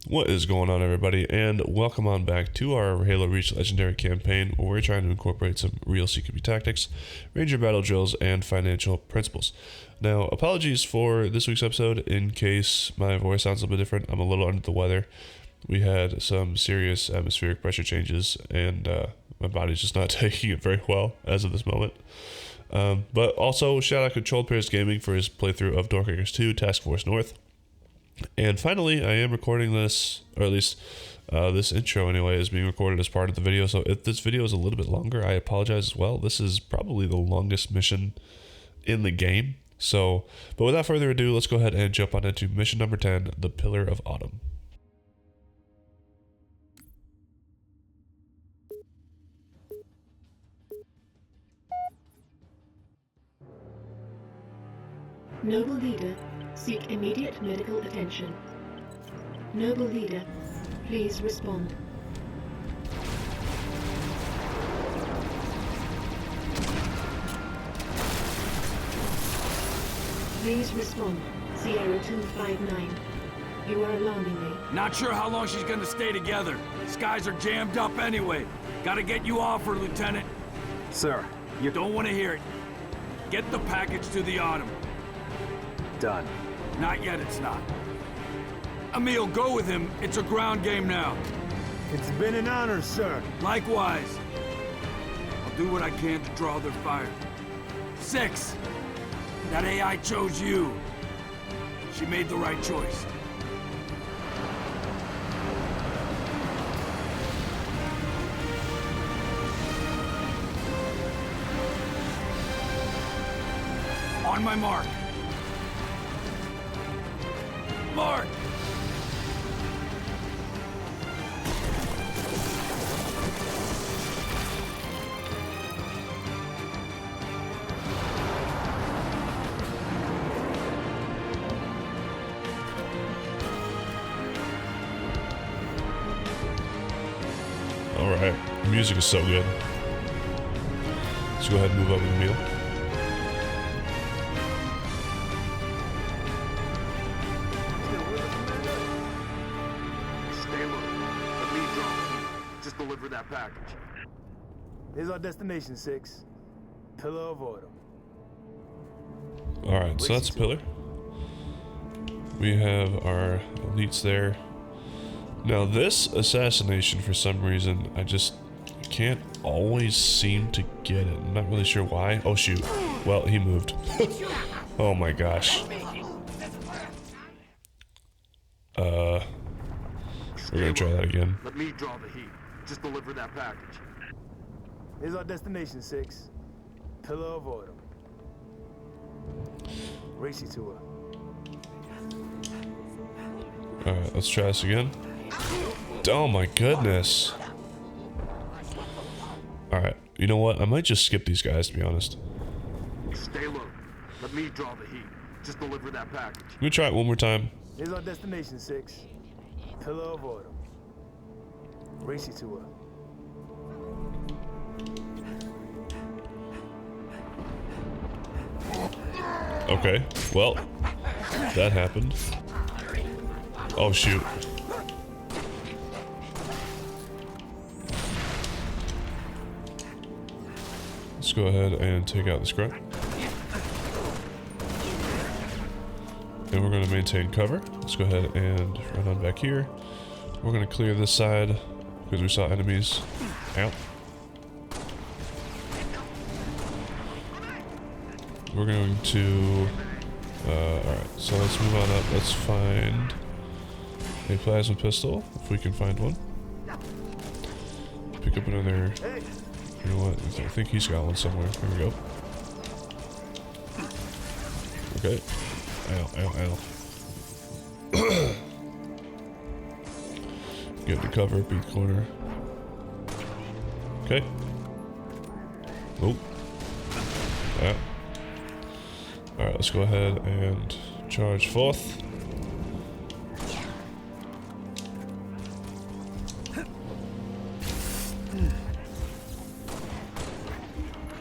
What is going on, everybody, and welcome on back to our Halo Reach Legendary campaign, where we're trying to incorporate some real CQB tactics, Ranger battle drills, and financial principles. Now, apologies for this week's episode in case my voice sounds a little bit different. I'm a little under the weather. We had some serious atmospheric pressure changes, and my body's just not taking it very well as of this moment. But also, shout out Controlled Pairs Gaming for his playthrough of Dorkrakers 2 Task Force North. And finally, I am recording this, or at least this intro anyway, is being recorded as part of the video. So if this video is a little bit longer, I apologize as well. This is probably the longest mission in the game. So, but without further ado, let's go ahead and jump on into mission number 10, the Pillar of Autumn. Noble Leader, seek immediate medical attention. Noble Leader, please respond. Please respond. Sierra 259. You are alarming me. Not sure how long she's gonna stay together. Skies are jammed up anyway. Gotta get you off her, Lieutenant. Sir, You don't want to hear it. Get the package to the Autumn. done. Not yet, it's not. Emil, go with him. It's a ground game now. It's been an honor, sir. Likewise. I'll do what I can to draw their fire. 6. That AI chose you. She made the right choice. On my mark. Mark! Alright, the music is so good. Let's go ahead and move up with the meal. Stay low. Let me drop. Just deliver that package. Here's our destination, 6. Pillar of Autumn. Alright, so that's a pillar. We have our elites there. Now this assassination, for some reason, I can't always seem to get it. I'm not really sure why. Oh shoot. Well, he moved. Oh my gosh. We're gonna try that again. Let me draw the heat. Just deliver that package. Here's our destination, 6. Pillar of Autumn. Race you to her. Alright, let's try this again. Oh my goodness. Alright, you know what? I might just skip these guys, to be honest. Stay low. Let me draw the heat. Just deliver that package. Let me try it one more time. Here's our destination, 6. Pillar of Autumn. Race you to her. Okay, well, that happened. Oh shoot. Let's go ahead and take out this grunt. And we're going to maintain cover. Let's go ahead and run on back here. We're going to clear this side because we saw enemies out. We're going to... alright, so let's move on up. Let's find a plasma pistol, if we can find one. Pick up another... You know what? I think he's got one somewhere. Here we go. Okay. Ow, ow, ow. Get to cover, beat the corner. Okay. Oh. Yeah. Alright, let's go ahead and charge forth.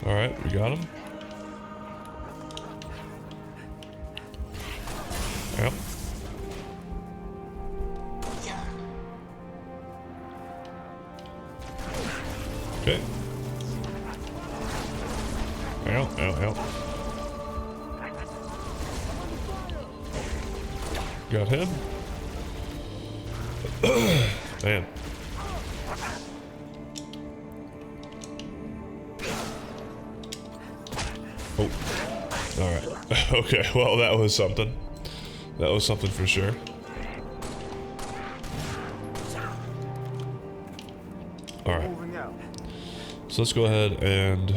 Alright, we got him. Yep. Okay. Ow, ow, ow. Got him. Man. Oh. Alright. Okay, well, that was something. That was something for sure. Alright. So let's go ahead and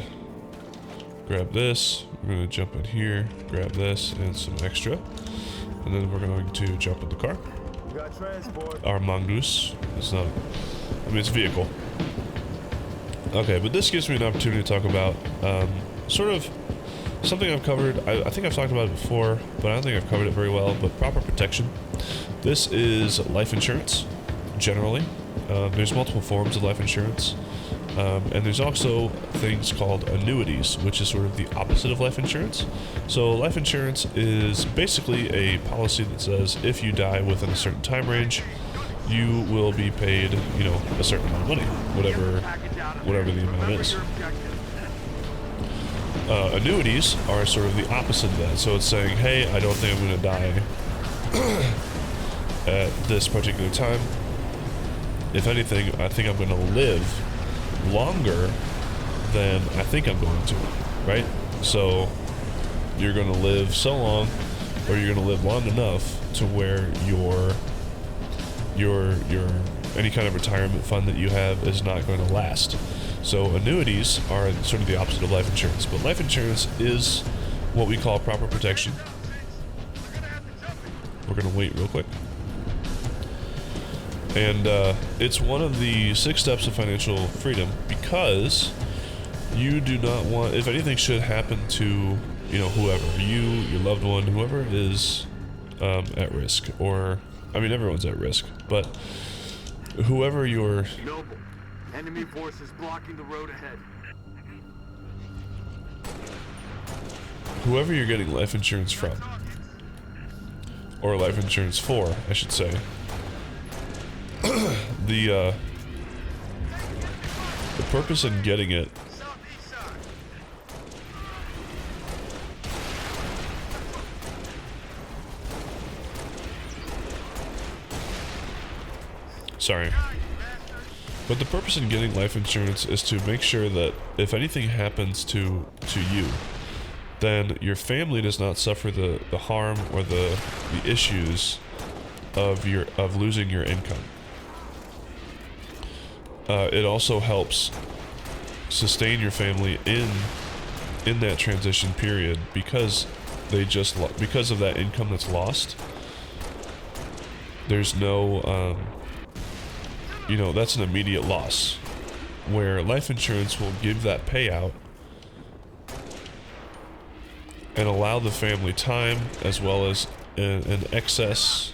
grab this. We're going to jump in here, grab this and some extra. And then we're going to jump in the car. Our mongoose. It's not, I mean, it's a vehicle. Okay, but this gives me an opportunity to talk about sort of something I've covered. I think I've talked about it before, but I don't think I've covered it very well. But proper protection. This is life insurance, generally. There's multiple forms of life insurance. And there's also things called annuities, which is sort of the opposite of life insurance. So life insurance is basically a policy that says if you die within a certain time range, you will be paid, you know, a certain amount of money, whatever the amount is. Annuities are sort of the opposite of that. So it's saying, hey, I don't think I'm going to die at this particular time. If anything, I think I'm going to live longer than I think I'm going to, right? So you're going to live so long, or you're going to live long enough to where your any kind of retirement fund that you have is not going to last. So annuities are sort of the opposite of life insurance, but life insurance is what we call proper protection. We're going to wait real quick. And it's one of the 6 steps of financial freedom, because you do not want, if anything should happen to, you know, whoever, you, your loved one, whoever is at risk, or, I mean, everyone's at risk, but whoever your... Noble. Enemy forces blocking the road ahead. Whoever you're getting life insurance from, or life insurance for, I should say, the purpose in getting it but the purpose in getting life insurance is to make sure that if anything happens to you, then your family does not suffer the harm or the issues of losing your income. It also helps sustain your family in that transition period, because because of that income that's lost. There's no you know, that's an immediate loss, where life insurance will give that payout and allow the family time, as well as an excess,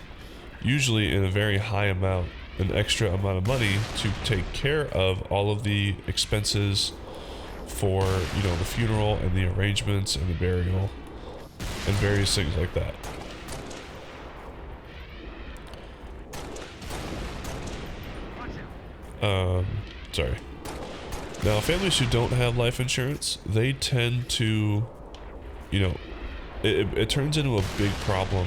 usually in a very high amount, an extra amount of money to take care of all of the expenses for, you know, the funeral and the arrangements and the burial and various things like that. Sorry. Now, families who don't have life insurance, they tend to, you know, it turns into a big problem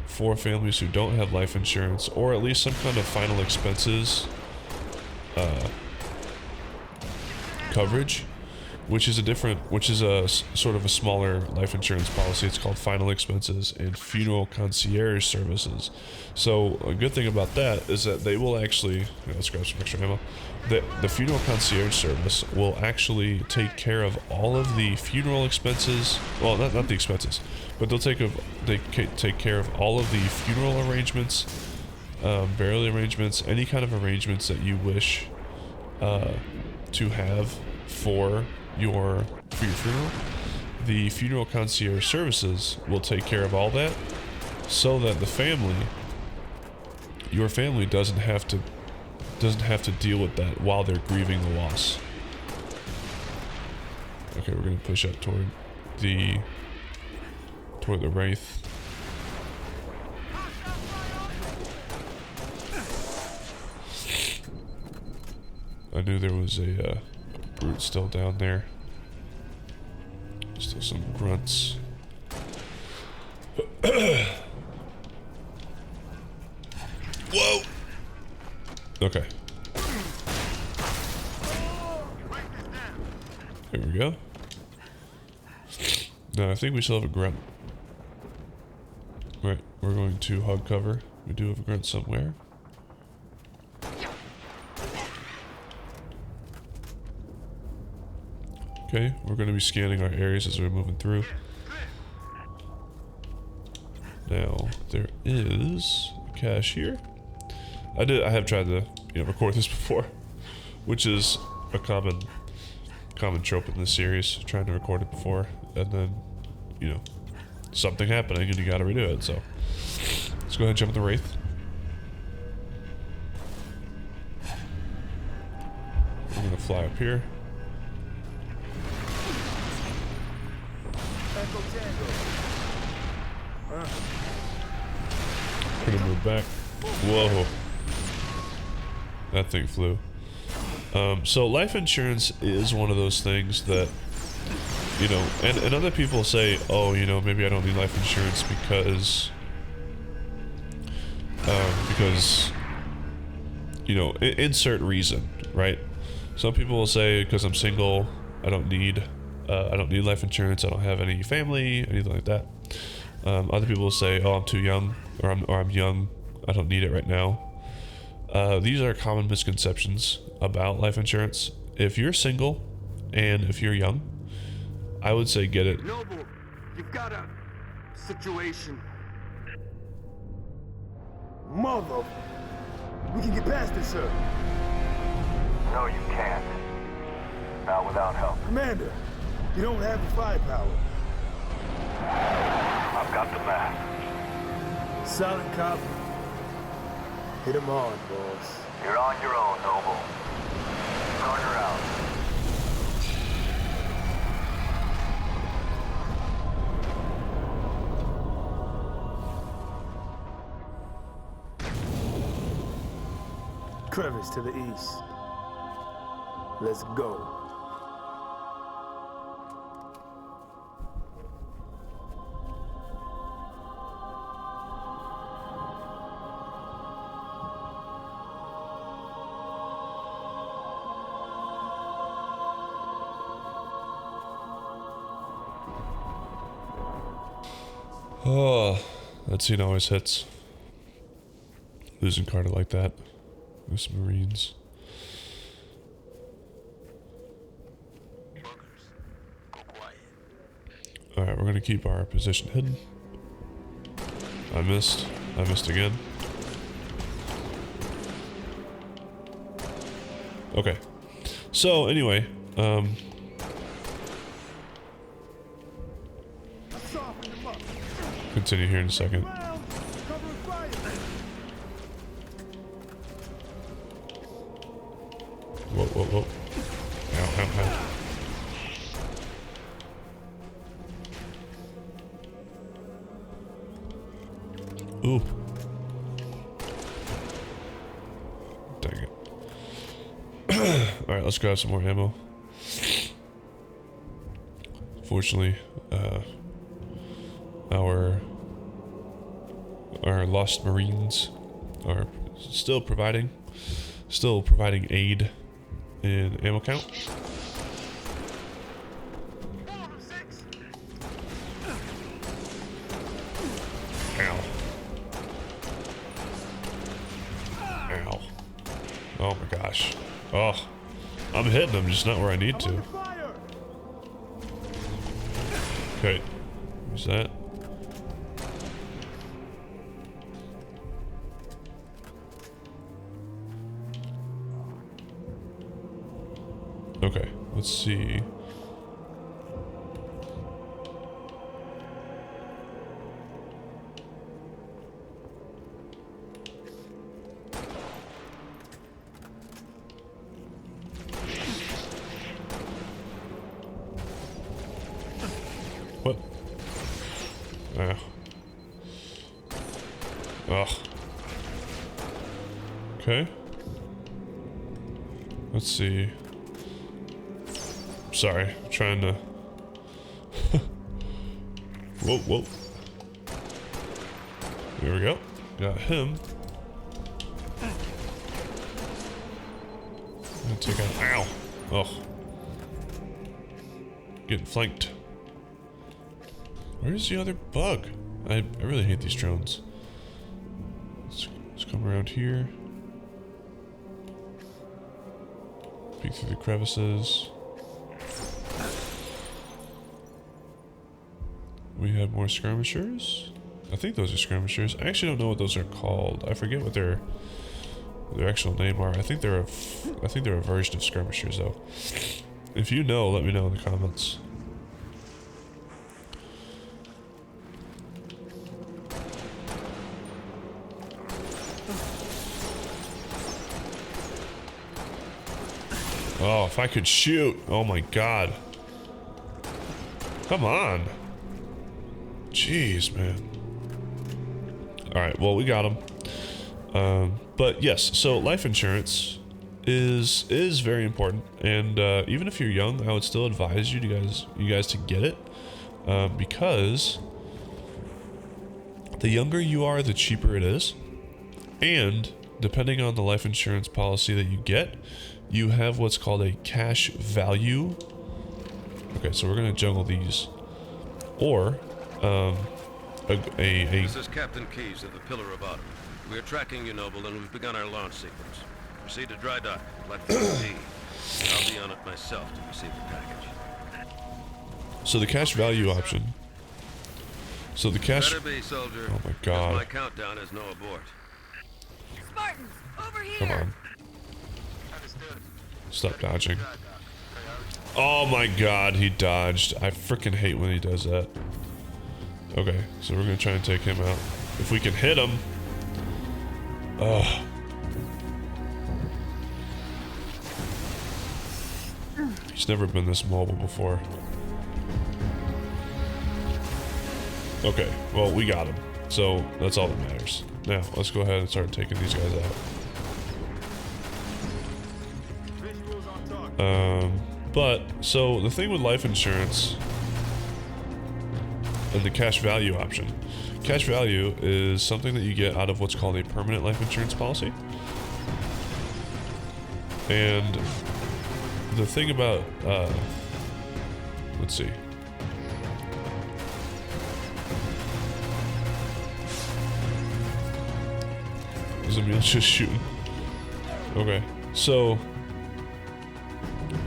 for families who don't have life insurance, or at least some kind of final expenses coverage, which is a sort of a smaller life insurance policy. It's called final expenses and funeral concierge services. So a good thing about that is that they will actually, let's grab some extra ammo. The funeral concierge service will actually take care of all of the funeral expenses. Well, not the expenses, but they take care of all of the funeral arrangements, burial arrangements, any kind of arrangements that you wish to have for your funeral. The funeral concierge services will take care of all that, so that your family doesn't have to deal with that while they're grieving the loss. Okay, we're gonna push up toward the Wraith. I knew there was a brute's still down there. Still some grunts. Whoa! Okay. There we go. Now I think we still have a grunt. Right, we're going to hog cover. We do have a grunt somewhere. Okay, we're going to be scanning our areas as we're moving through. Now, there is a cache here. I have tried to, record this before, which is a common trope in this series, trying to record it before, and then, something happening and you gotta redo it, so. Let's go ahead and jump in the Wraith. We're gonna fly up here. Gonna move back. Whoa. That thing flew. So life insurance is one of those things that, and other people say, oh, maybe I don't need life insurance because, insert reason, right? Some people will say because I'm single, I don't need life insurance. I don't have any family, anything like that. Other people will say, oh, I'm too young, or I'm young, I don't need it right now. These are common misconceptions about life insurance. If you're single and if you're young, I would say get it. Noble, you've got a situation. Mother, we can get past this, sir. No, you can't. Not without help. Commander, you don't have the firepower. I've got the map. Silent cop. Hit him on, boss. You're on your own, Noble. Carter out. Crevice to the east. Let's go. Oh, that scene always hits. Losing Carter like that. With Marines. Alright, we're gonna keep our position hidden. I missed again. Okay. So anyway, continue here in a second. Whoa, whoa, whoa. Ow, ow, ow. Ooh. Dang it. Alright, let's grab some more ammo. Fortunately, our lost Marines are still providing aid in ammo count. Ow. Ow. Oh my gosh. Oh. I'm hitting them, just not where I need to. Okay. Who's that? Okay, let's see. What? Ugh. Okay. Let's see. sorry. I'm trying to... Whoa, whoa. There we go. Got him. I'm gonna take out... Ow! Oh. Getting flanked. Where's the other bug? I really hate these drones. Let's come around here. Peek through the crevices. We have more skirmishers. I think those are skirmishers. I actually don't know what those are called. I forget what their actual name are. I think they're a version of skirmishers though. If you know, let me know in the comments. Oh, if I could shoot. Oh my god. Come on. Jeez, man. Alright, well, we got him. But yes, so life insurance is very important. And even if you're young, I would still advise you guys to get it. Because the younger you are, the cheaper it is. And depending on the life insurance policy that you get, you have what's called a cash value. Okay, so we're gonna juggle these. Or, This is Captain Keyes of the Pillar of Autumn. We are tracking you, Noble, and we've begun our launch sequence. Proceed to dry dock, platform D. I'll be on it myself to receive the package. So the cash value option. So the cash... Better be, soldier. Oh my god. My countdown is no abort. Spartans, over here! Come on. Stop dodging. Oh my god, he dodged. I freaking hate when he does that. Okay, so we're gonna try and take him out. If we can hit him. Ugh. He's never been this mobile before. Okay, well, we got him. So, that's all that matters. Now, let's go ahead and start taking these guys out. But, so, the thing with life insurance and the cash value option. Cash value is something that you get out of what's called a permanent life insurance policy. And the thing about, let's see. Is Emil just shooting? Okay, so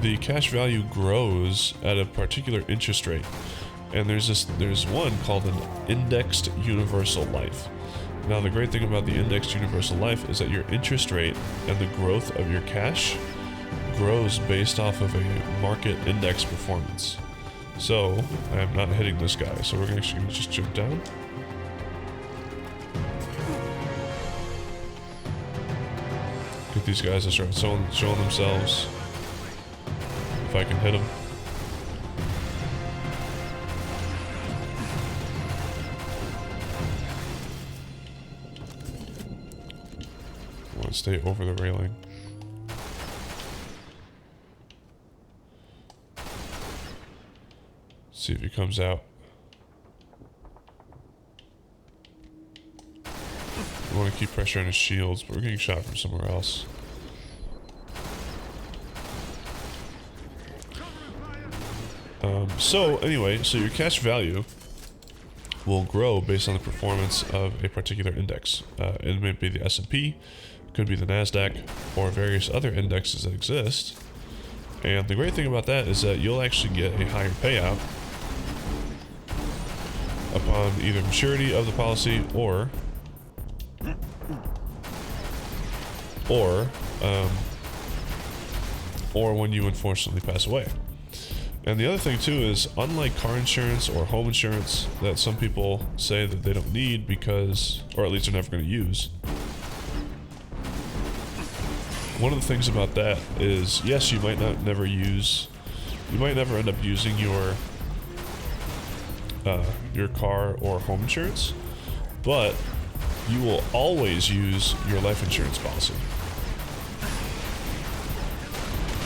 the cash value grows at a particular interest rate, and there's one called an indexed universal life. Now the great thing about the indexed universal life is that your interest rate and the growth of your cash grows based off of a market index performance. So I am not hitting this guy, so we're actually gonna just jump down. Get these guys to start showing themselves. If I can hit them. I want to stay over the railing. See if he comes out. I want to keep pressure on his shields, but we're getting shot from somewhere else. So anyway, so your cash value will grow based on the performance of a particular index. It may be the S&P, could be the NASDAQ, or various other indexes that exist. And the great thing about that is that you'll actually get a higher payout upon either maturity of the policy or when you unfortunately pass away. And the other thing too is, unlike car insurance or home insurance that some people say that they don't need because, or at least they're never going to use, one of the things about that is, yes, you might never end up using your car or home insurance, but you will always use your life insurance policy.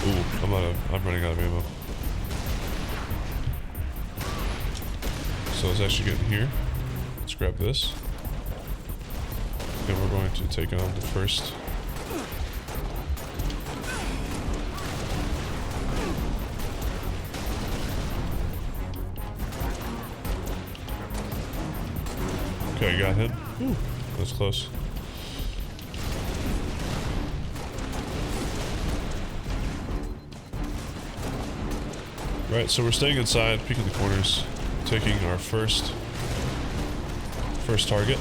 Ooh, I'm running out of ammo. so let's actually get in here. Let's grab this. And we're going to take on the first. Okay, got him. Ooh, that's close. Right, so we're staying inside, peeking the corners, taking our first target,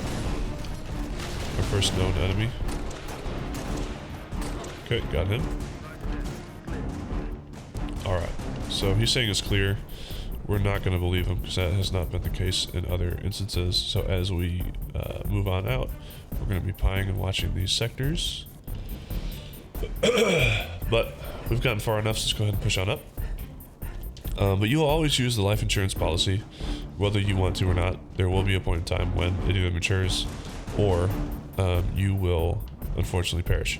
our first known enemy. Okay, got him. All right, so he's saying it's clear. We're not going to believe him because that has not been the case in other instances. So as we move on out, we're going to be pieing and watching these sectors. But we've gotten far enough, so let's go ahead and push on up. But you'll always use the life insurance policy, whether you want to or not. There will be a point in time when it either matures or you will unfortunately perish.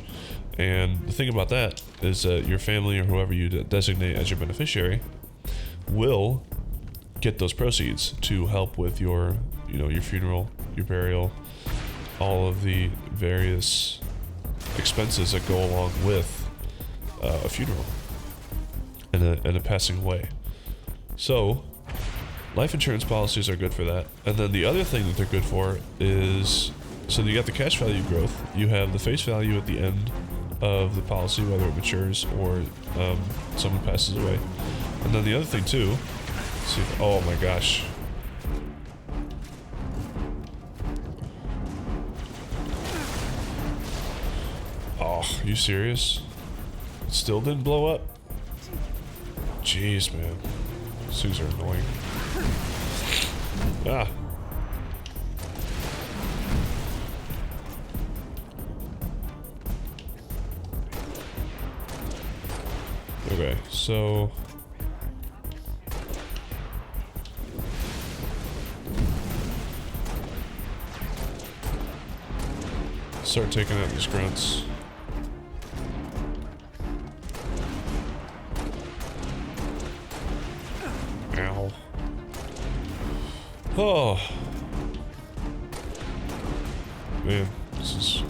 And the thing about that is that your family or whoever you designate as your beneficiary will get those proceeds to help with your, your funeral, your burial, all of the various expenses that go along with a funeral and a passing away. So, life insurance policies are good for that. And then the other thing that they're good for is, so you got the cash value growth, you have the face value at the end of the policy, whether it matures or someone passes away. And then the other thing too, see if, oh my gosh. Oh, are you serious? It still didn't blow up? Jeez, man. These things are annoying. Ah. Okay, so... start taking out these grunts. Ow. Oh. Man, this is...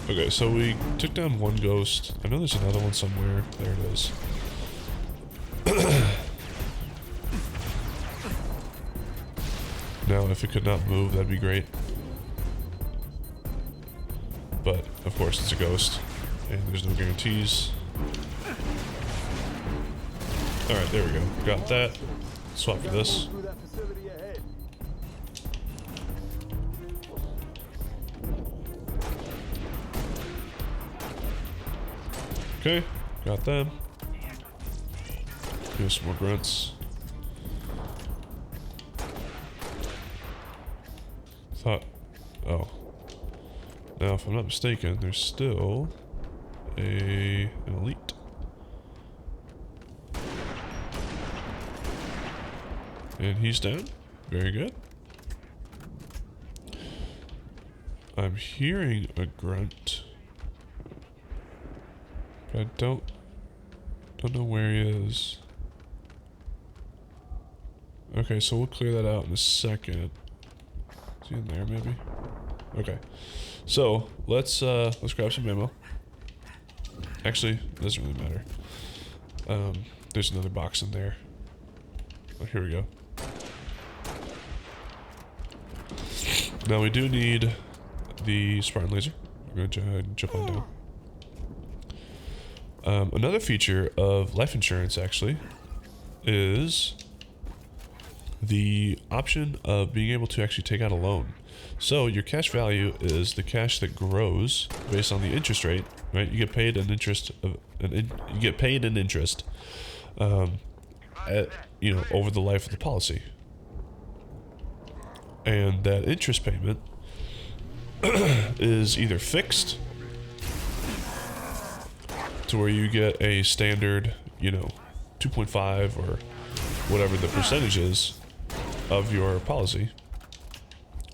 Okay, so we took down one ghost. I know there's another one somewhere. There it is. Now, if it could not move, that'd be great. But, of course, it's a ghost. And there's no guarantees. Alright, there we go. Got that. Swap for this. Okay, got them. Here's some more grunts. Thought, oh. Now, if I'm not mistaken, there's still an elite. And he's down. Very good. I'm hearing a grunt. But I don't know where he is. Okay, so we'll clear that out in a second. Is he in there maybe? Okay. So let's grab some ammo. Actually, it doesn't really matter. There's another box in there. Oh, here we go. Now we do need the Spartan laser. We're gonna jump on down. Another feature of life insurance actually is the option of being able to actually take out a loan. So your cash value is the cash that grows based on the interest rate, right? You get paid an interest over the life of the policy. And that interest payment is either fixed to where you get a standard, 2.5 or whatever the percentage is of your policy,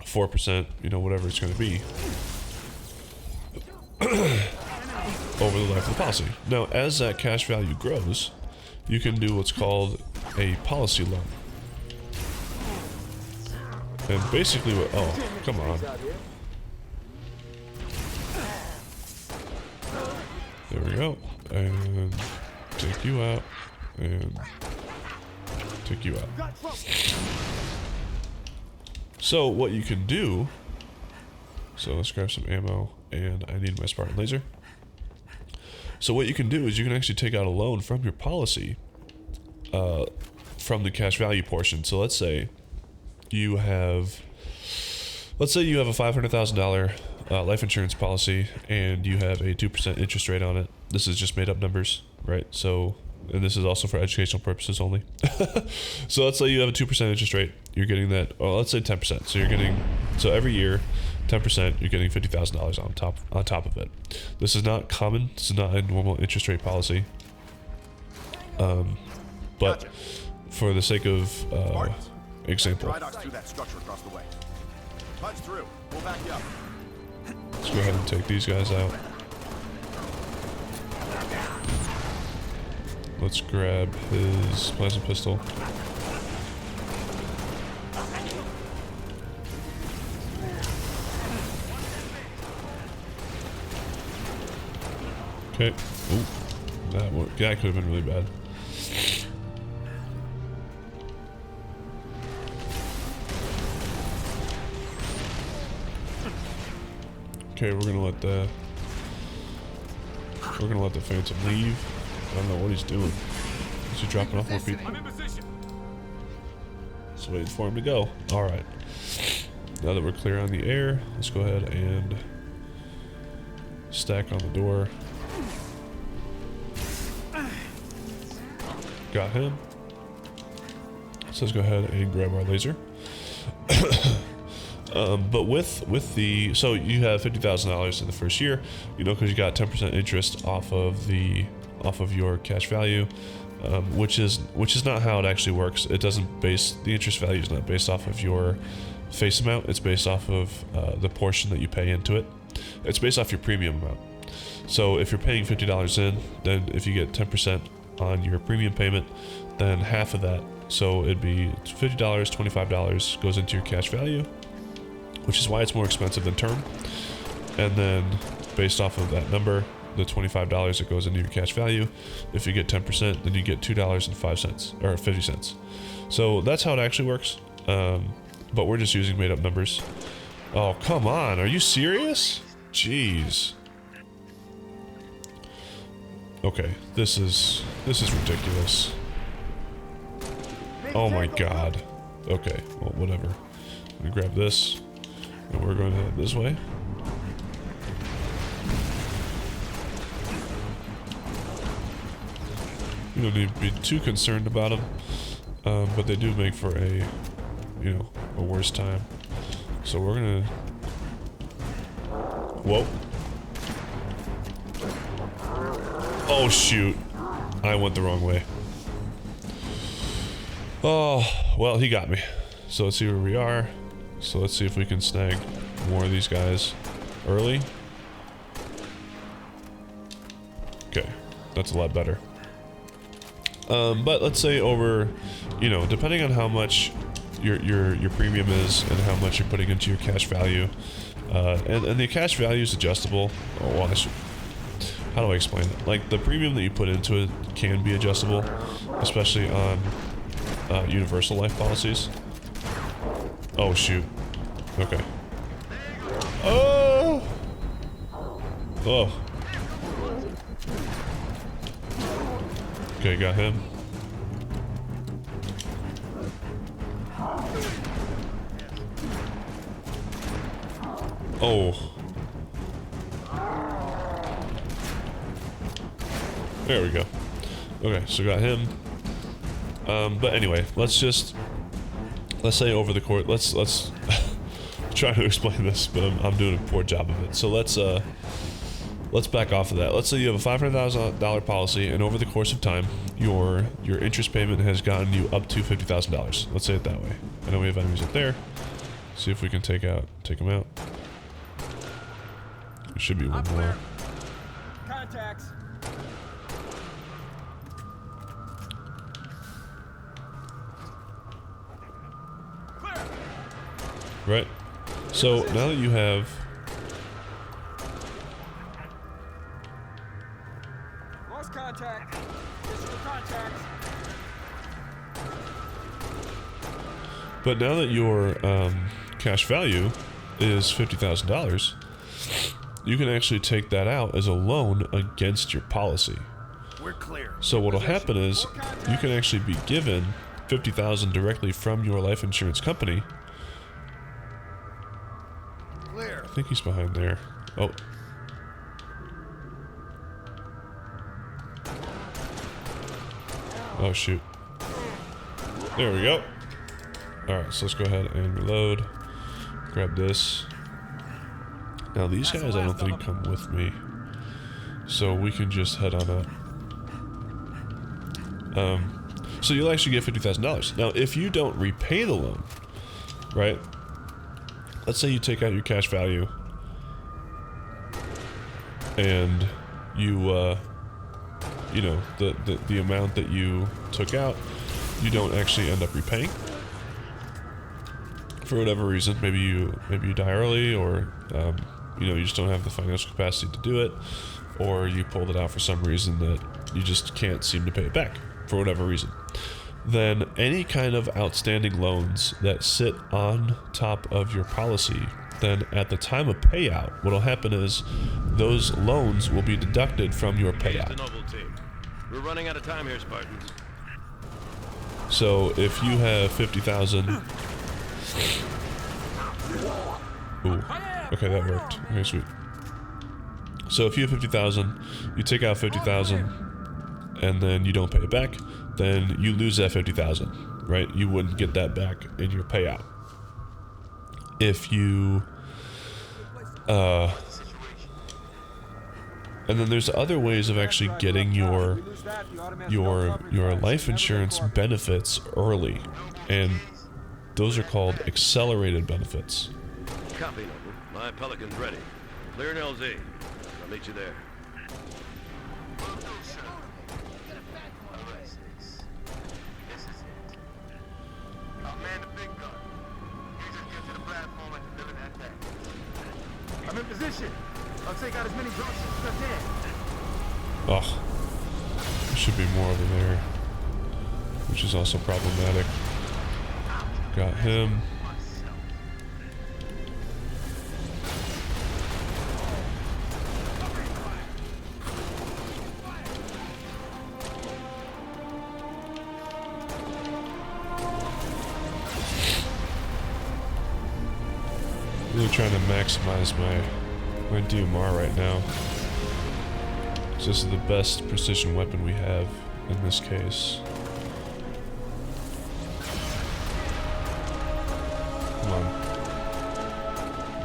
4%, whatever it's going to be, over the life of the policy. Now, as that cash value grows, you can do what's called a policy loan. And basically what, oh, come on. There we go. And take you out. And take you out. So what you can do, so let's grab some ammo, and I need my Spartan laser. So what you can do is you can actually take out a loan from your policy, from the cash value portion. So let's say you have a $500,000 life insurance policy, and you have a 2% interest rate on it. This is just made up numbers, right? So, and this is also for educational purposes only. So let's say you have a 2% interest rate. You're getting that, well, let's say 10%. So you're getting, so every year, 10%, you're getting $50,000 on top of it. This is not common. This is not a normal interest rate policy. But for the sake of example, through that structure across the way. Punch through. We'll back you up. let's go ahead and take these guys out. Let's grab his plasma pistol. Okay. Ooh, that could have been really bad. Okay, we're gonna let the Phantom leave. I don't know what he's doing. Is he dropping off more people? I'm in position. Just waiting for him to go. All right. Now that we're clear on the air, let's go ahead and stack on the door. Got him. So let's go ahead and grab our laser. But with the, so you have $50,000 in the first year, you know, because you got 10% interest off of your cash value, which is not how it actually works. It doesn't base, the interest value is not based off of your face amount. It's based off of the portion that you pay into it. It's based off your premium amount. So if you're paying $50 in, then if you get 10% on your premium payment, then half of that, so it'd be $50, $25 goes into your cash value, which is why it's more expensive than term. And then based off of that number, the $25 that goes into your cash value, if you get 10%, then you get $2.05 or 50 cents. So that's how it actually works. But we're just using made up numbers. Oh, come on. Are you serious? Jeez. Okay, this is ridiculous. Oh my god. Okay, well, whatever. I'm gonna grab this, and we're going to head this way. You don't need to be too concerned about them, but they do make for a, you know, a worse time. So we're gonna. Whoa. Oh shoot, I went the wrong way. Oh, well, he got me. So let's see where we are. So let's see if we can snag more of these guys early. Okay, that's a lot better. But let's say over, you know, depending on how much your premium is and how much you're putting into your cash value, and the cash value is adjustable. Oh, well, how do I explain it? Like, the premium that you put into it can be adjustable, especially on universal life policies. Oh shoot. Okay. Oh. Oh. Okay, got him. Oh. There we go. Okay, so got him. But anyway, let's say over the course, let's try to explain this, but I'm doing a poor job of it. So let's back off of that. Let's say you have a $500,000 policy, and over the course of time, your interest payment has gotten you up to $50,000. Let's say it that way. I know we have enemies up there. See if we can take them out. There should be one more. Contacts. right? So now that you have... Lost contact. Visual contact. But now that your cash value is $50,000, you can actually take that out as a loan against your policy. We're clear. So what'll happen is you can actually be given $50,000 directly from your life insurance company. Clear. I think he's behind there. Oh. Oh shoot. There we go. Alright, so let's go ahead and reload. Grab this. Now these guys I don't think come with me. So we can just head on up. So you'll actually get $50,000. Now if you don't repay the loan, right? Let's say you take out your cash value and you you know, the amount that you took out, you don't actually end up repaying. For whatever reason, maybe you die early, or you know, you just don't have the financial capacity to do it, or you pulled it out for some reason that you just can't seem to pay it back for whatever reason. Then any kind of outstanding loans that sit on top of your policy, then at the time of payout, what'll happen is those loans will be deducted from your payout. The Noble team. We're running out of time here, Spartans. So if you have 50,000, ooh, okay, that worked. Okay, sweet. So if you have 50,000, you take out 50,000, and then you don't pay it back, then you lose that 50,000, right? You wouldn't get that back in your payout. If you, and then there's other ways of actually getting your life insurance benefits early, and those are called accelerated benefits. Copy, Noble. My Pelican's ready. Clear an LZ. I'll meet you there. I'm in position. I'll take out as many drops as I can. Oh, there should be more over there, which is also problematic. Got him. Really trying to maximize my DMR right now. This is the best precision weapon we have in this case. Come on.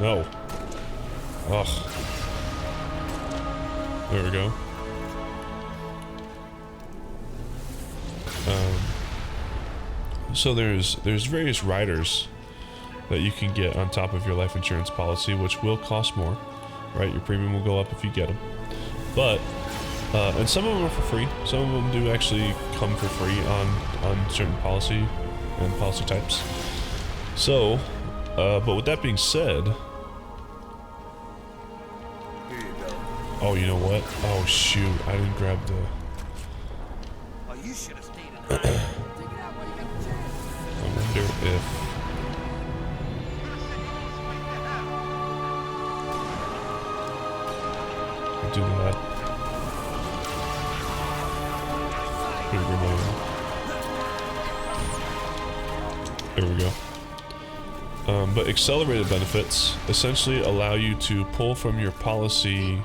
No. Ugh. There we go. So there's various riders that you can get on top of your life insurance policy, which will cost more, right? Your premium will go up if you get them. But, and some of them are for free. Some of them do actually come for free on certain policy and policy types. So, but with that being said, Here you go. oh, you know what? Oh, shoot. I didn't grab the... Oh, you should have stayed in line. Take it out while you got the chance. I wonder if... do that. There we go. But accelerated benefits essentially allow you to pull from your policy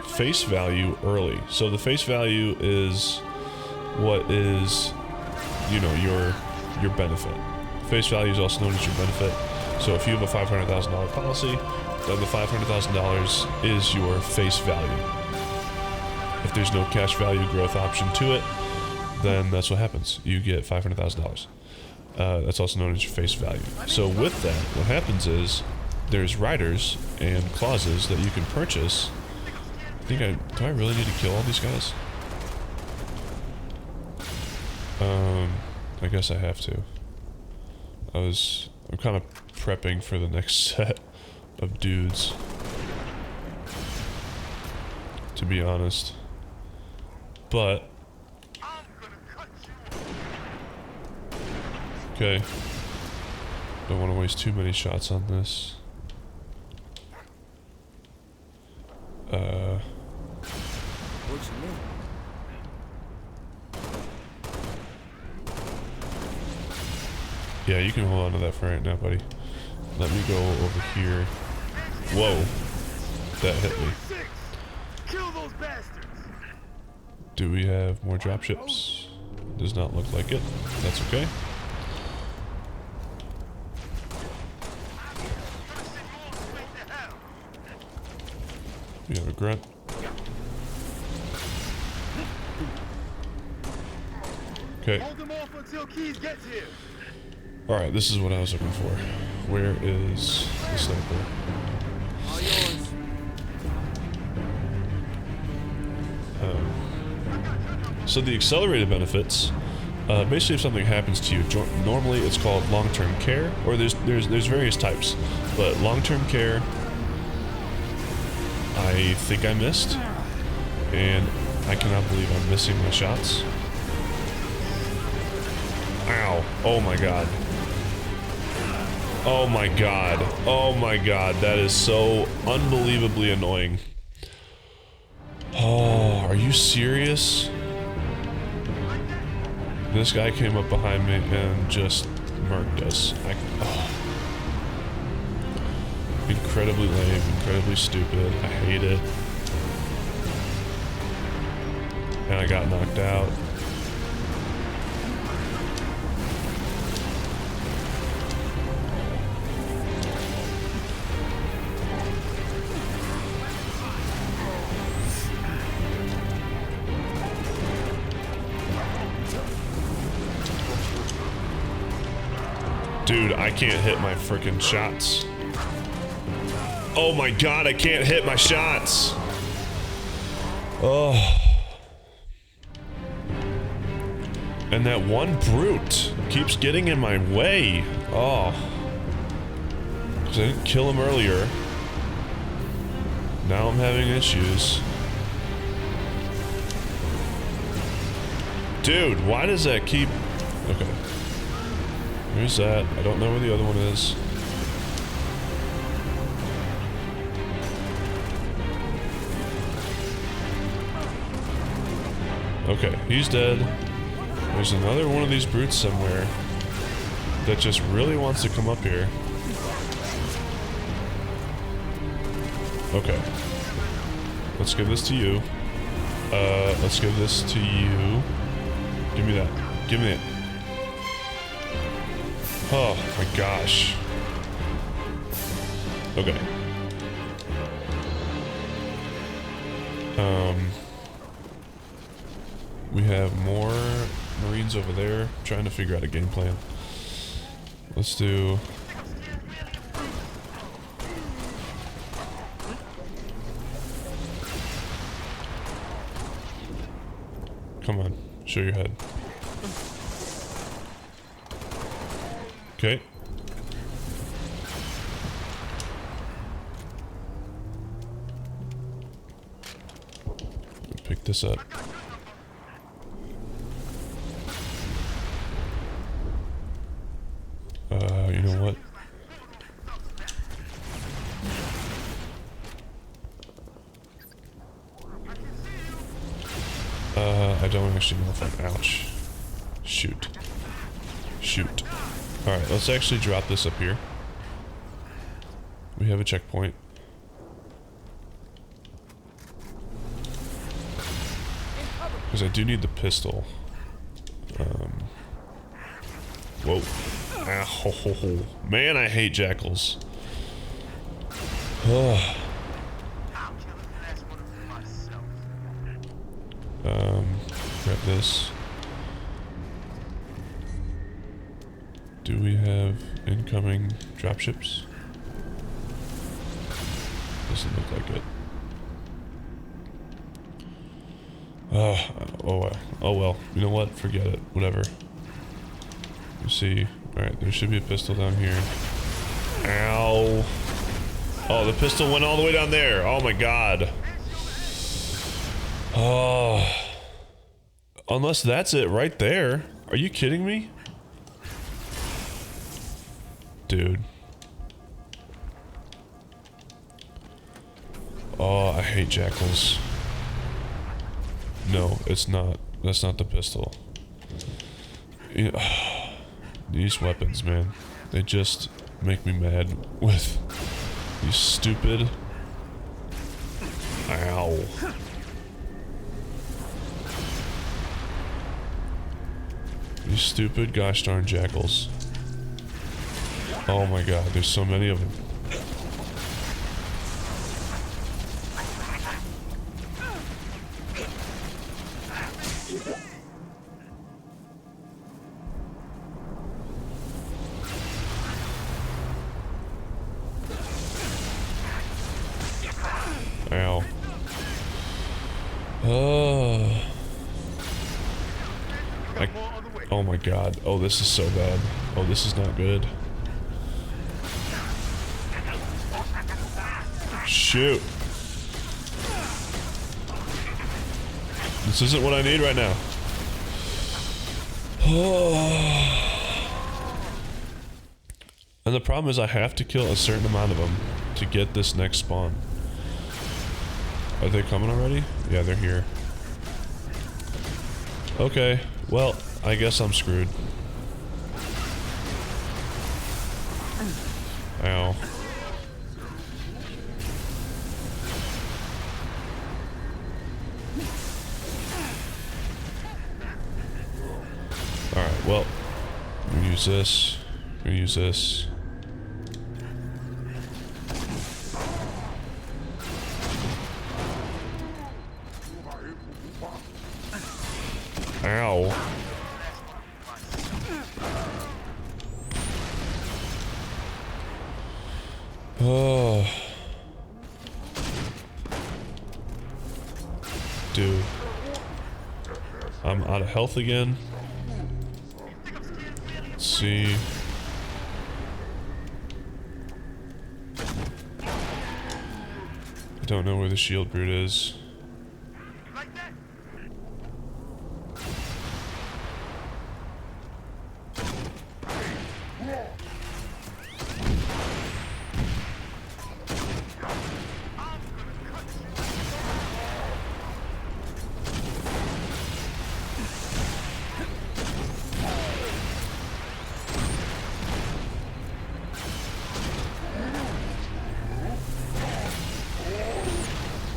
face value early. So the face value is what is, you know, your benefit. Face value is also known as your benefit. So if you have a $500,000 policy, then the $500,000 is your face value. If there's no cash value growth option to it, then that's what happens. You get $500,000. That's also known as your face value. So with that, what happens is there's riders and clauses that you can purchase. Do I really need to kill all these guys? I guess I have to. I'm kind of prepping for the next set of dudes. To be honest. But... okay. Don't want to waste too many shots on this. What you mean? Yeah, you can hold on to that for right now, buddy. Let me go over here. Whoa. That hit me. Kill those bastards. Do we have more dropships? Does not look like it. That's okay. We have a grunt. Okay. Hold them off until Keys gets here. Alright, this is what I was looking for. Where is the sniper? All yours. So the accelerated benefits, basically if something happens to you, normally it's called long-term care, or there's various types, but long-term care, I think I missed, and I cannot believe I'm missing my shots. Ow, oh my god. Oh my god, oh my god, that is so unbelievably annoying. Oh, are you serious? This guy came up behind me and just murked us. Incredibly lame, incredibly stupid. I hate it. And I got knocked out. Dude, I can't hit my frickin' shots. Oh my god, I can't hit my shots. Oh. And that one brute keeps getting in my way. Oh. Because I didn't kill him earlier. Now I'm having issues. Dude, why does that keep... okay. There's that. I don't know where the other one is. Okay, he's dead. There's another one of these brutes somewhere that just really wants to come up here. Okay. Let's give this to you. Let's give this to you. Give me that. Give me it. Oh my gosh. Okay. We have more Marines over there. I'm trying to figure out a game plan. Let's do... come on, show your head. Okay. Pick this up. You know what? I don't actually know if I'm... ouch. Shoot. Shoot. Alright, let's actually drop this up here. We have a checkpoint. Because I do need the pistol. Whoa. Ow. Man, I hate jackals. Oh. Grab this. Do we have incoming dropships? Doesn't look like it. Oh well. Oh well. You know what? Forget it. Whatever. You see. Alright, there should be a pistol down here. Ow. Oh, the pistol went all the way down there. Oh my god. Oh. Unless that's it right there. Are you kidding me? Dude. Oh, I hate jackals. No, it's not. That's not the pistol. Yeah. These weapons, man. They just make me mad with these stupid... Ow. These stupid gosh darn jackals. Oh my god, there's so many of them. Ow. Oh my god. Oh, this is so bad. Oh, this is not good. Shoot. This isn't what I need right now. And the problem is I have to kill a certain amount of them to get this next spawn. Are they coming already? Yeah, they're here. Okay, well, I guess I'm screwed. Ow. Alright, well, we're gonna use this. We're gonna use this. Ow. Oh. Dude. I'm out of health again. Let's see. I don't know where the shield brute is.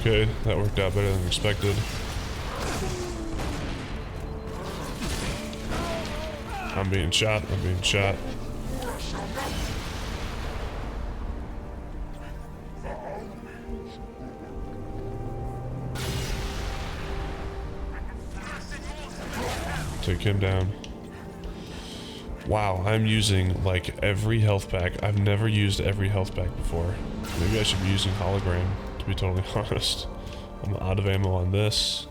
Okay, that worked out better than expected. I'm being shot, I'm being shot. Take him down. Wow, I'm using like every health pack. I've never used every health pack before. Maybe I should be using hologram, to be totally honest. I'm out of ammo on this.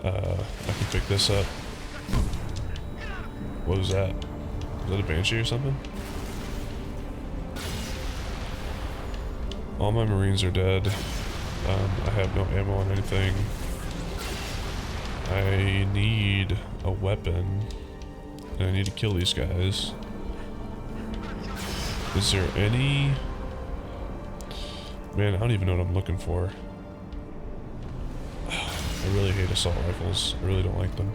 I can pick this up. What was that? Was that a banshee or something? All my marines are dead. I have no ammo on anything. I need a weapon. And I need to kill these guys. Is there any... Man, I don't even know what I'm looking for. I really hate assault rifles. I really don't like them.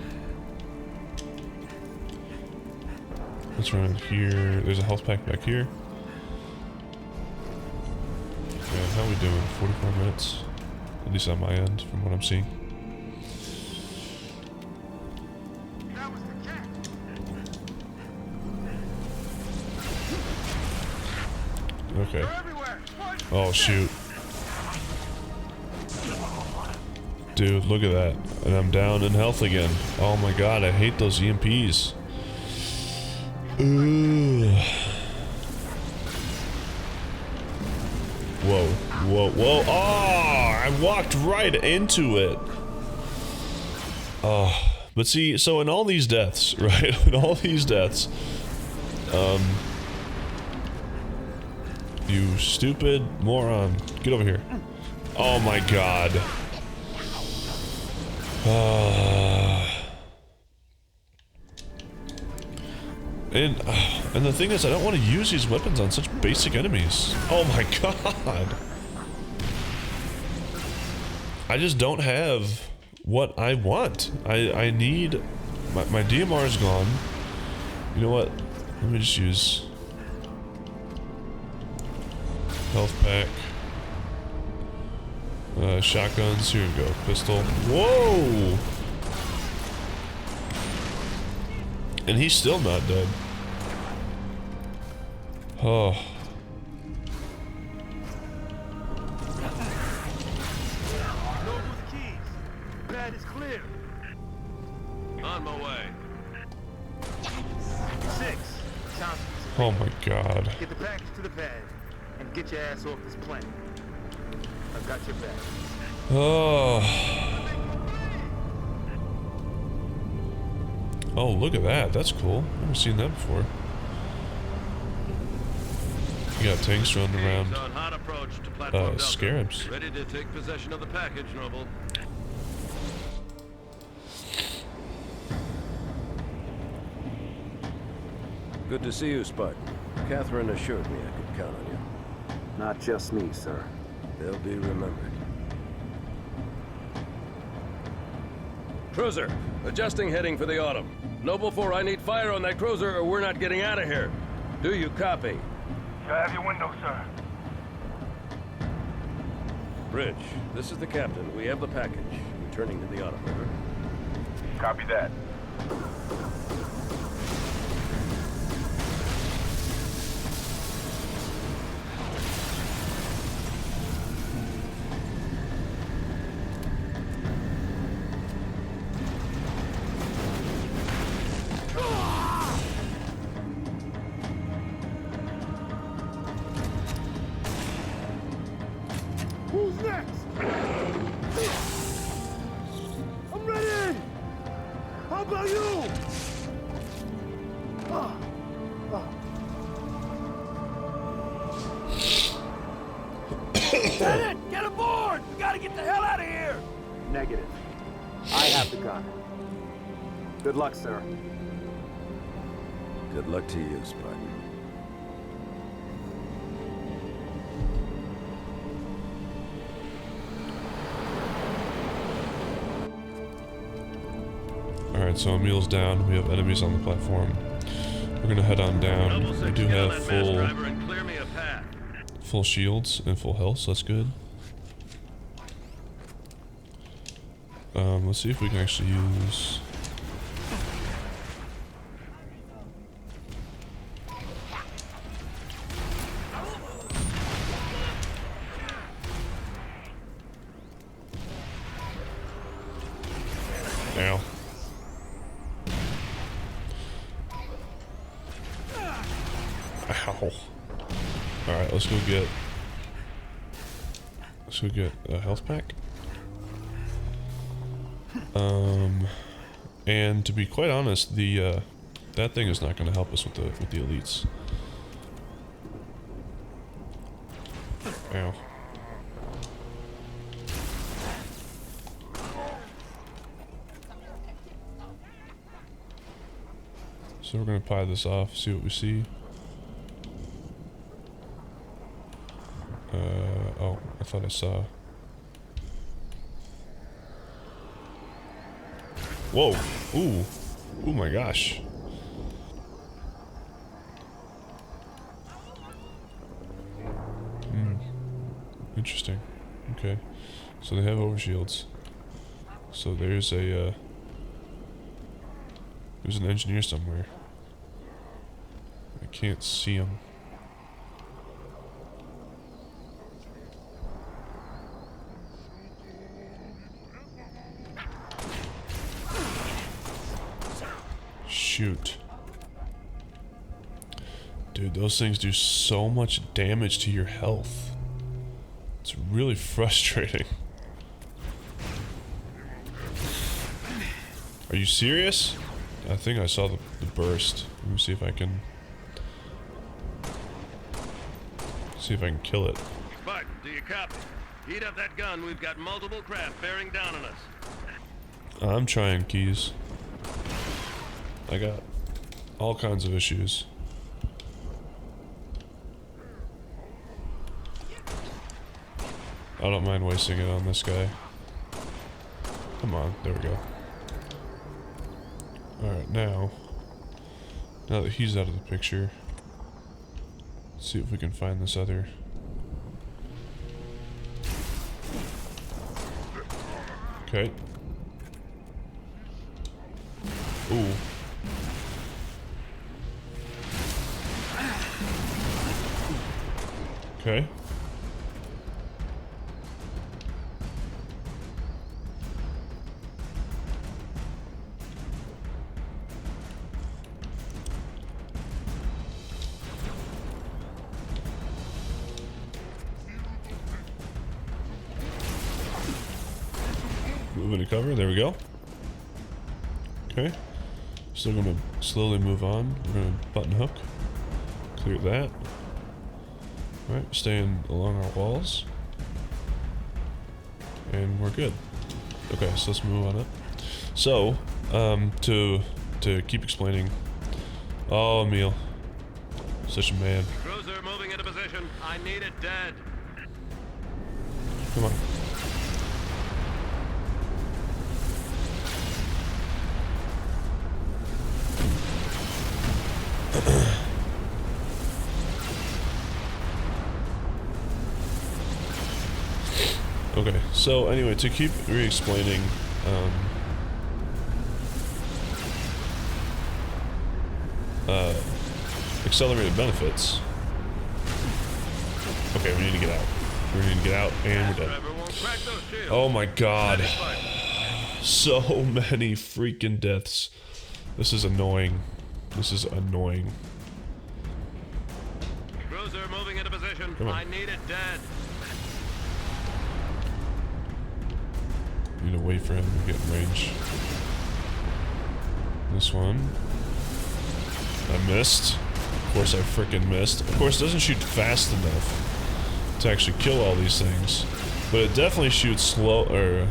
Let's run in here. There's a health pack back here. Man, how are we doing? 44 minutes? At least on my end, from what I'm seeing. Okay. Oh, shoot. Dude, look at that. And I'm down in health again. Oh my god, I hate those EMPs. Ooh. Whoa, whoa, whoa. Oh, I walked right into it. Oh, but see, so in all these deaths, right? In all these deaths, You stupid moron. Get over here. Oh my god. And the thing is, I don't want to use these weapons on such basic enemies. Oh my god. I just don't have what I want. I need... My DMR is gone. You know what? Let me just use... health pack. Shotguns. Here we go. Pistol. Whoa! And he's still not dead. Oh. Pad is clear. On my way. 6. Sounds Oh my god. Get the package to the pad and get your ass off this planet. I've got your back. Oh. Oh, look at that. That's cool. Never seen that before. You got tanks running around. On hot approach to platform Delta. Scarabs. Ready to take possession of the package, Noble. Good to see you, Spartan. Catherine assured me I could count on you. Not just me, sir. They'll be remembered. Cruiser, adjusting heading for the Autumn. Noble 4, I need fire on that cruiser or we're not getting out of here. Do you copy? I have your window, sir. Bridge, this is the captain. We have the package. Returning to the Autumn, over. Copy that. Who's next? I'm ready! How about you? Lieutenant, get aboard! We gotta get the hell out of here! Negative. I have the gun. Good luck, sir. Good luck to you, Spartan. Alright, so Emil's down. We have enemies on the platform. We're gonna head on down. We do have full shields and full health, so that's good. Let's see if we can actually use... Ow. Ow. Alright, let's go get a health pack. And to be quite honest, the that thing is not going to help us with the elites. Ow. So we're going to pry this off, see what we see. Oh, I thought I saw. Whoa! Ooh! Oh my gosh! Interesting. Okay. So they have overshields. So there's a there's an engineer somewhere. I can't see him. Shoot. Dude, those things do so much damage to your health. It's really frustrating. Are you serious? I think I saw the burst. Let me see if I can See if I can kill it. Spartan, do you copy? Heat up that gun. We've got multiple craft bearing down on us. I'm trying, Keys. I got all kinds of issues. I don't mind wasting it on this guy. Come on, there we go. Alright, now that he's out of the picture, let's see if we can find this other. Okay. Ooh. Okay. Move into cover, there we go. Okay. Still gonna slowly move on. We're gonna button hook. Clear that. Alright, staying along our walls. And we're good. Okay, so let's move on up. So, to keep explaining. Oh, Emil. Such a man. Cruiser moving into position. I need it dead. Come on. Okay, so anyway, to keep re-explaining, accelerated benefits. Okay, we need to get out. We need to get out, and we're dead. Oh my god. So many freaking deaths. This is annoying. This is annoying. Cruiser moving into position. I need it dead. Need to wait for him to get in range. This one. I missed. Of course I frickin' missed. Of course it doesn't shoot fast enough to actually kill all these things. But it definitely shoots slow, or,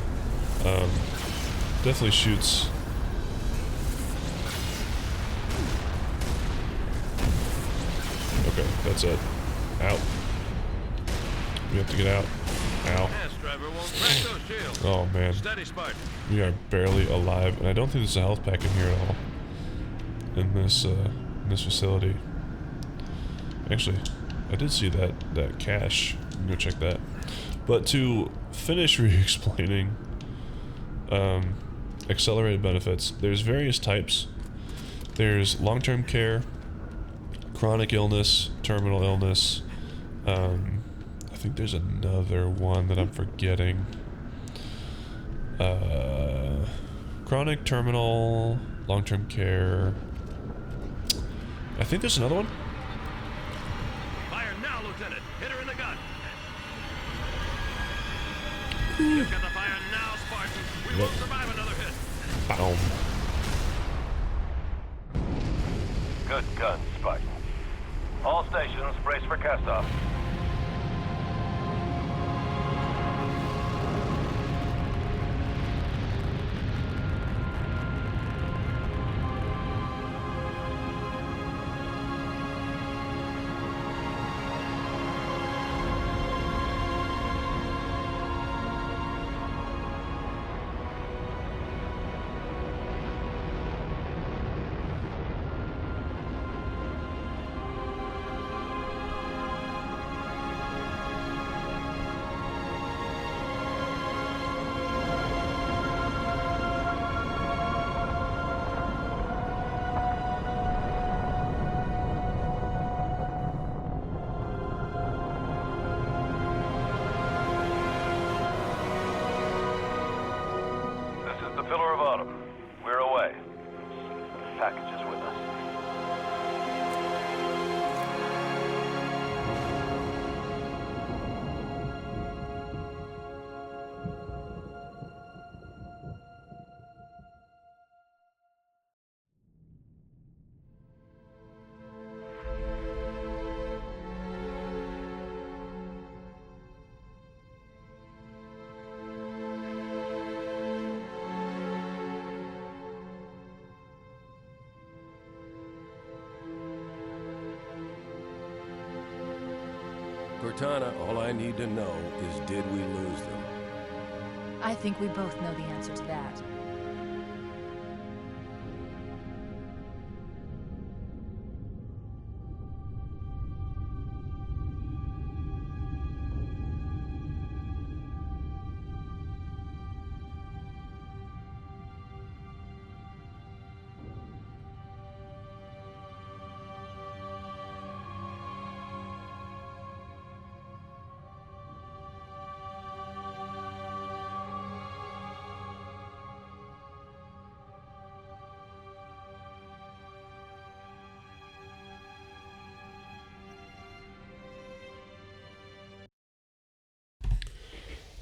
definitely shoots. Okay, that's it. Out. We have to get out. Ow. Oh man. We are barely alive, and I don't think there's a health pack in here at all. In this facility. Actually, I did see that cache. Go check that. But to finish re-explaining accelerated benefits, there's various types. There's long-term care, chronic illness, terminal illness. I think there's another one that I'm forgetting. Chronic, terminal, long-term care. I think there's another one. Fire now, Lieutenant. Hit her in the gut. You've got the fire now, Spartan. We won't survive another hit. Boom. Good gun, Spartan. All stations, brace for cast-off. Cortana, all I need to know is did we lose them? I think we both know the answer to that.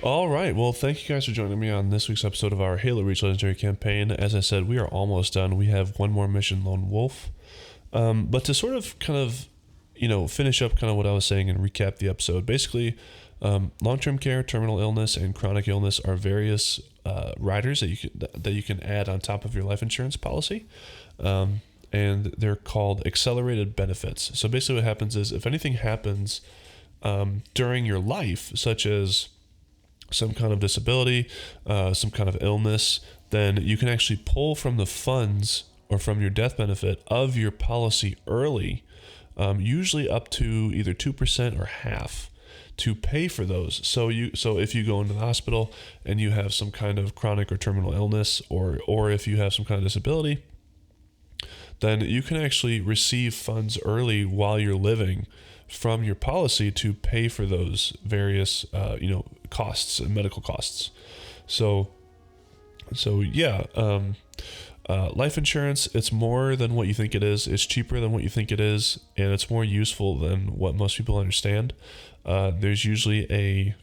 All right. Well, thank you guys for joining me on this week's episode of our Halo Reach Legendary campaign. As I said, we are almost done. We have one more mission, Lone Wolf. But to sort of kind of, finish up kind of what I was saying and recap the episode, basically, long-term care, terminal illness, and chronic illness are various riders that you can add on top of your life insurance policy. And they're called accelerated benefits. So basically what happens is if anything happens during your life, such as some kind of disability, some kind of illness, then you can actually pull from the funds or from your death benefit of your policy early, usually up to either 2% or half, to pay for those. So if you go into the hospital and you have some kind of chronic or terminal illness, or if you have some kind of disability, then you can actually receive funds early while you're living from your policy to pay for those various costs and medical costs. So yeah, life insurance, it's more than what you think it is. It's cheaper than what you think it is, and it's more useful than what most people understand. There's usually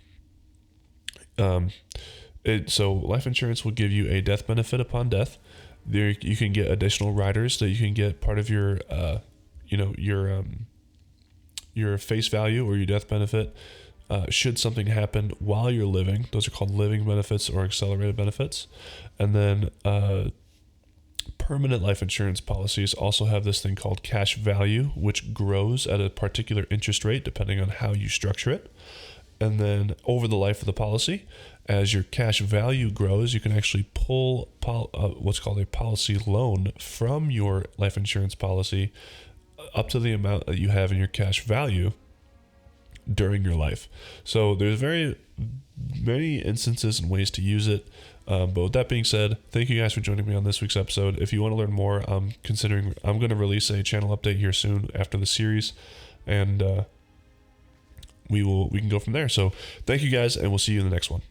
so life insurance will give you a death benefit upon death. There you can get additional riders that you can get part of your face value or your death benefit should something happen while you're living. Those are called living benefits or accelerated benefits. And then permanent life insurance policies also have this thing called cash value, which grows at a particular interest rate depending on how you structure it. And then over the life of the policy, as your cash value grows, you can actually pull what's called a policy loan from your life insurance policy up to the amount that you have in your cash value during your life. So there's very many instances and ways to use it. But with that being said, thank you guys for joining me on this week's episode. If you want to learn more, I'm going to release a channel update here soon after the series, and we can go from there. So thank you guys, and we'll see you in the next one.